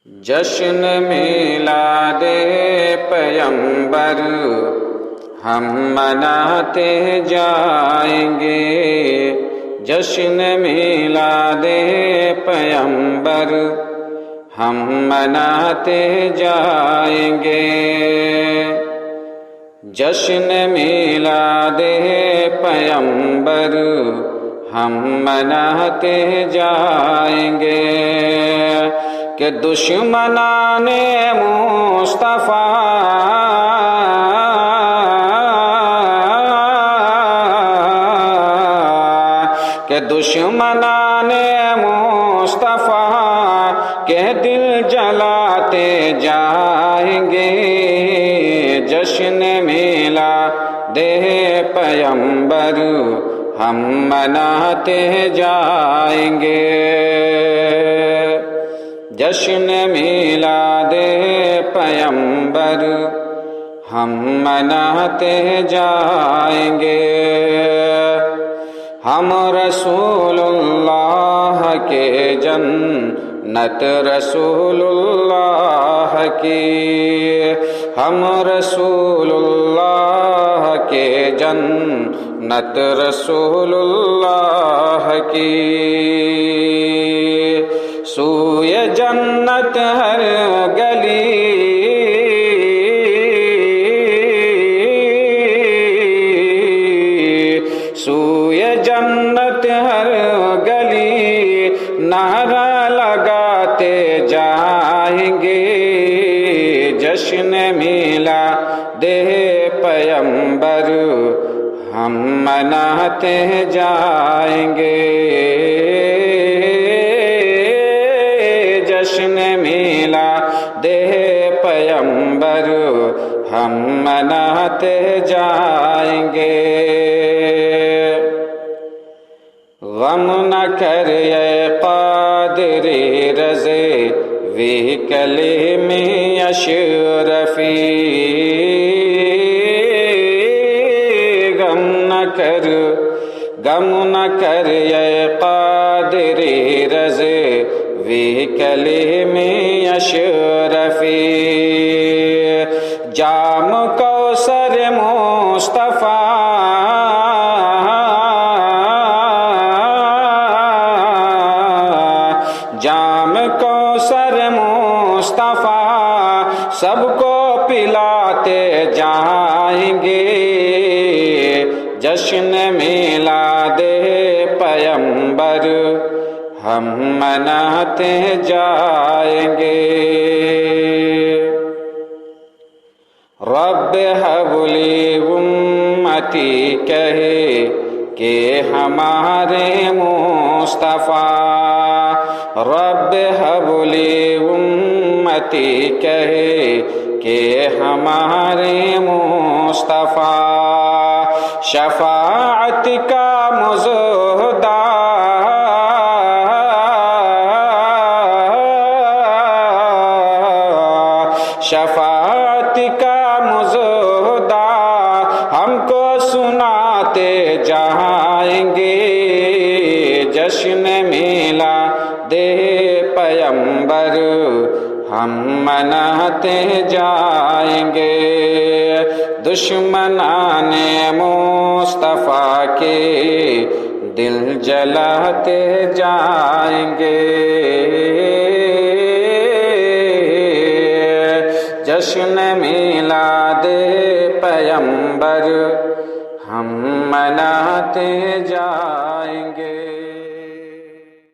جشن میلاد پیغمبر ہم مناتے جائیں گے، جشن میلاد پیغمبر ہم مناتے جائیں گے، جشن میلاد پیغمبر ہم مناتے جائیں گے کہ دشمنان مصطفیٰ کہ دشمنان مصطفیٰ کے دل جلاتے جائیں گے، جشن میلاد پیغمبر ہم مناتے جائیں گے، جشن میلاد پیغمبر ہم مناتے جائیں گے، ہم رسول اللہ کے جنت رسول اللہ کی، ہم رسول اللہ کے جنت رسول اللہ کی، سوئے جنت ہر گلی سوئے جنت ہر گلی نعرہ لگاتے جائیں گے، جشن میلاد پیغمبر ہم مناتے جائیں گے، جشن میلاد پیغمبر ہم مناتے جائیں گے، غم نہ کر اے قادری رضے وی کلیم اشرفی، غم نہ کر اے قادری رضے وی کلیم اشرفی، جام کوثر مصطفیٰ جام کوثر مصطفیٰ سب کو پلاتے جائیں گے، جشن میلاد پیغمبر ہم مناتے جائیں گے، رب حب لی امتی کہے کہ ہمارے مصطفیٰ، رب حب لی امتی کہے کہ ہمارے مصطفیٰ، شفاعت کا مزدہ شفاعت کا مزدہ ہم کو سناتے جائیں گے، جشن میلاد پیغمبر ہم مناتے جائیں گے، دشمنان مصطفیٰ کے دل جلاتے جائیں گے، جشن میلاد پیغمبر ہم مناتے جائیں گے۔